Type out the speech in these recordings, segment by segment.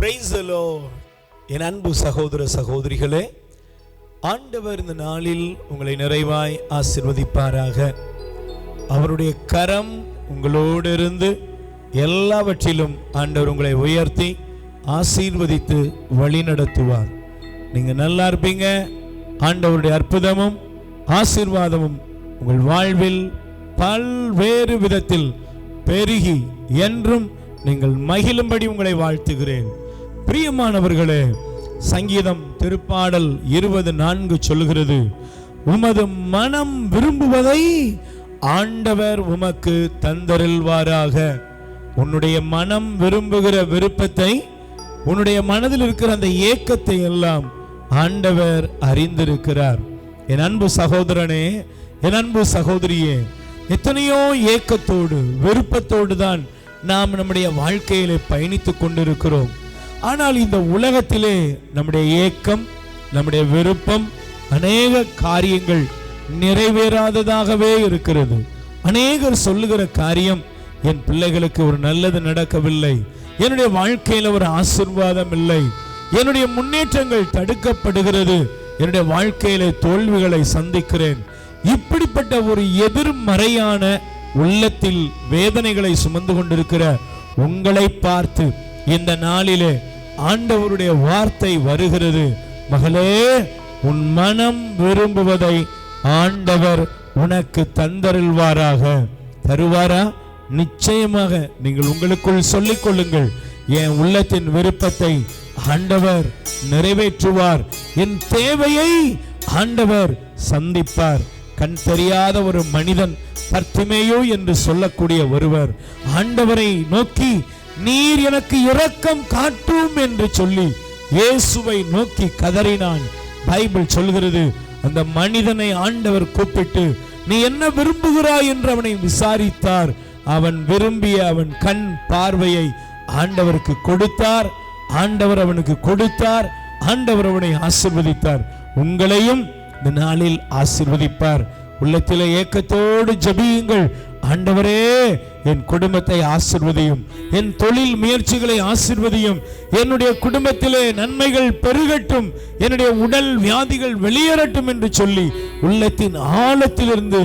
Praise the Lord. என் அன்பு சகோதர சகோதரிகளே, ஆண்டவர் இந்த நாளில் உங்களை நிறைவாய் ஆசீர்வதிப்பாராக. அவருடைய கரம் உங்களோடு இருந்து எல்லாவற்றிலும் ஆண்டவர் உங்களை உயர்த்தி ஆசீர்வதித்து வழி நடத்துவார். நீங்க நல்லா இருப்பீங்க. ஆண்டவருடைய அற்புதமும் ஆசீர்வாதமும் உங்கள் வாழ்வில் பல்வேறு விதத்தில் பெருகி என்றும் நீங்கள் மகிழும்படி உங்களை வாழ்த்துகிறேன். பிரியமானவர்களே, சங்கீதம் திருப்பாடல் 24 சொல்லுகிறது, உமது மனம் விரும்புவதை ஆண்டவர் உமக்கு தந்தருள்வாராக. உன்னுடைய மனம் விரும்புகிற விருப்பத்தை, உன்னுடைய மனதில் இருக்கிற அந்த ஏக்கத்தை எல்லாம் ஆண்டவர் அறிந்திருக்கிறார். என் அன்பு சகோதரனே, என் அன்பு சகோதரியே, எத்தனையோ ஏக்கத்தோடு விருப்பத்தோடு தான் நாம் நம்முடைய வாழ்க்கையிலே பயணித்துக் கொண்டிருக்கிறோம். ஆனால் இந்த உலகத்திலே நம்முடைய ஏக்கம், நம்முடைய விருப்பம், அநேக காரியங்கள் நிறைவேறாததாகவே இருக்கிறது. அநேகர் சொல்லுகிற காரியம், என் பிள்ளைகளுக்கு ஒரு நல்லது நடக்கவில்லை, என்னுடைய வாழ்க்கையில் ஒரு ஆசீர்வாதம் இல்லை, என்னுடைய முன்னேற்றங்கள் தடுக்கப்படுகிறது, என்னுடைய வாழ்க்கையிலே தோல்விகளை சந்திக்கிறேன். இப்படிப்பட்ட ஒரு எதிர்மறையான உள்ளத்தில் வேதனைகளை சுமந்து கொண்டிருக்கிற உங்களை பார்த்து இந்த நாளிலே ஆண்டவருடைய வார்த்தை வருகிறது. மகளே, உன் மனம் விரும்புவதை ஆண்டவர் உனக்கு தந்தருள்வாராக. தருவாரா? நிச்சயமாக. நீங்கள் உங்களுக்குள் சொல்லிக் கொள்ளுங்கள், என் உள்ளத்தின் விருப்பத்தை ஆண்டவர் நிறைவேற்றுவார், என் தேவையை ஆண்டவர் சந்திப்பார். கண் தெரியாத ஒரு மனிதன், பர்த்திமேயு என்று சொல்லக்கூடிய ஒருவர், ஆண்டவரை நோக்கி நீர் எனக்கு இரக்கம் காட்டும் என்று சொல்லி இயேசுவை நோக்கி கதறினான். பைபிள் சொல்கிறது, அந்த மனிதனை ஆண்டவர் கூப்பிட்டு நீ என்ன விரும்புகிறாய் என்று அவனை விசாரித்தார். அவன் விரும்பிய அவன் கண் பார்வையை ஆண்டவருக்கு கொடுத்தார். ஆண்டவர் அவனுக்கு கொடுத்தார். ஆண்டவர் அவனை ஆசீர்வதித்தார். உங்களையும் இந்த நாளில் ஆசீர்வதிப்பார். உள்ளத்திலே ஏக்கத்தோடு ஜெபியுங்கள், ஆண்டவரே என் குடும்பத்தை ஆசீர்வதியும், என் தொழில் முயற்சிகளை ஆசீர்வதியும், என்னுடைய குடும்பத்திலே நன்மைகள் பெருகட்டும், என்னுடைய உடல் வியாதிகள் வெளியேறட்டும் என்று சொல்லி உள்ளத்தின் ஆழத்திலிருந்து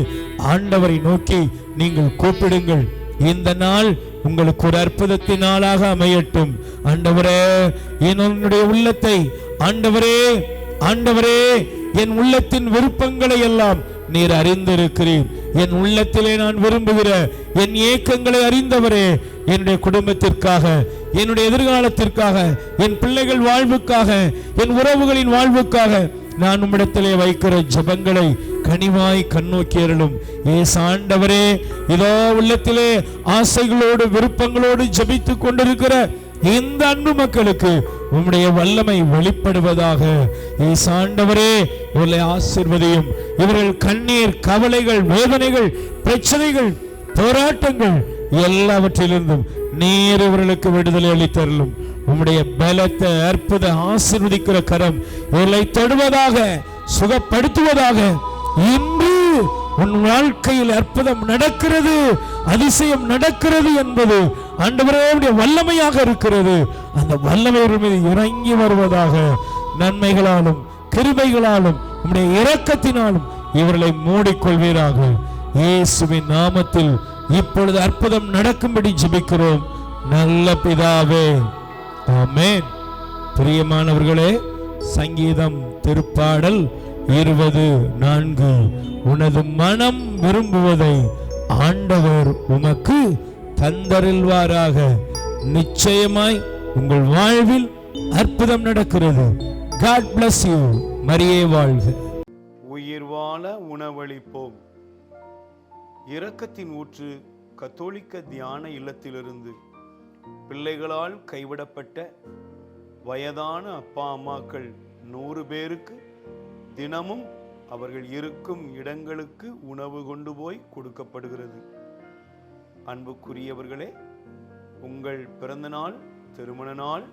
ஆண்டவரை நோக்கி நீங்கள் கூப்பிடுங்கள். இந்த நாள் உங்களுக்கு ஒரு அற்புதத்தின் நாளாக அமையட்டும். ஆண்டவரே, என்னுடைய உள்ளத்தை, ஆண்டவரே ஆண்டவரே என் உள்ளத்தின் விருப்பங்களை எல்லாம் நீர் அறிந்திருக்கிறீர். என் உள்ளத்திலே நான் விரும்புகிற என் ஏக்கங்களை அறிந்தவரே, என்னுடைய குடும்பத்திற்காக, என்னுடைய எதிர்காலத்திற்காக, என் பிள்ளைகள் வாழ்வுக்காக, என் உறவுகளின் வாழ்வுக்காக நான் உம்மிடத்திலே வைக்கிற ஜெபங்களை கனிவாய் கண்ணோக்கி அருளும். ஏசு ஆண்டவரே, இதோ உள்ளத்திலே ஆசைகளோடு விருப்பங்களோடு ஜெபித்துக் கொண்டிருக்கிற இந்த அன்பு மக்களுக்கு உம்முடைய வல்லமை வெளிப்படுவதாக. ஏசு ஆண்டவரே, இவர்களை ஆசீர்வதியும். இவர்கள் கண்ணீர், கவலைகள், வேதனைகள், பிரச்சனைகள், போராட்டங்கள் எல்லாவற்றிலிருந்தும் நீர் இவர்களுக்கு விடுதலை அளித்தருளும். உம்முடைய பலத்த அற்புத ஆசீர்வதிக்கிற கரம் இவர்களை தொடுவதாக, சுகப்படுத்துவதாக. இன்று உன் வாழ்க்கையில் அற்புதம் நடக்கிறது, அதிசயம் நடக்கிறது என்பது ஆண்டவரே வல்லமையாக இருக்கிறது. அந்த வல்லமை மீது இறங்கி வருவதாக. நன்மைகளாலும் கிருபைகளாலும் உம்முடைய இரக்கத்தினாலும் இவர்களை மூடிக்கொள்வீராக. இயேசுவின் நாமத்தில் இப்பொழுது அற்புதம் நடக்கும்படி ஜெபிக்கிறோம் நல்ல பிதாவே, ஆமென். பிரியமானவர்களே, சங்கீதம் திருப்பாடல் 24, உனது மனம் விரும்புவதை ஆண்டவர் உமக்கு தந்தருள்வாராக. நிச்சயமாய் உங்கள் வாழ்வில் அற்புதம் நடக்கிறது. God bless you. மரியே வாழ்க. உயிர் வாழ உணவளிப்போம். இரக்கத்தின் ஊற்று கத்தோலிக்க தியான இல்லத்திலிருந்து பிள்ளைகளால் கைவிடப்பட்ட வயதான அப்பா அம்மாக்கள் 100 பேருக்கு தினமும் அவர்கள் இருக்கும் இடங்களுக்கு உணவு கொண்டு போய் கொடுக்கப்படுகிறது. அன்புக்குரியவர்களே, உங்கள் பிறந்த நாள், திருமண நாள்,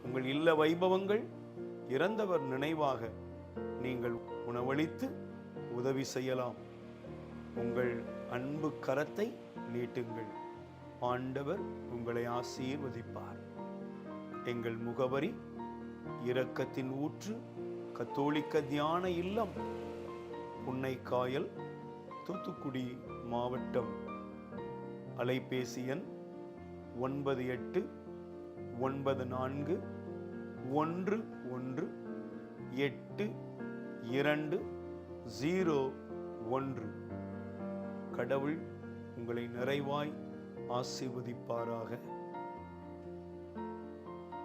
உங்கள் இல்ல வைபவங்கள், இறந்தவர் நினைவாக நீங்கள் உணவளித்து உதவி செய்யலாம். உங்கள் அன்பு கரத்தை நீட்டுங்கள். ஆண்டவர் உங்களை ஆசீர்வதிப்பார். எங்கள் முகவரி: இரக்கத்தின் ஊற்று, கத்தோலிக்க தியான இல்லம், புன்னைக்காயல், தூத்துக்குடி மாவட்டம். அலைபேசி எண் 9814118201. கடவுள் உங்களை நிறைவாய் ஆசீர்வதிப்பாராக.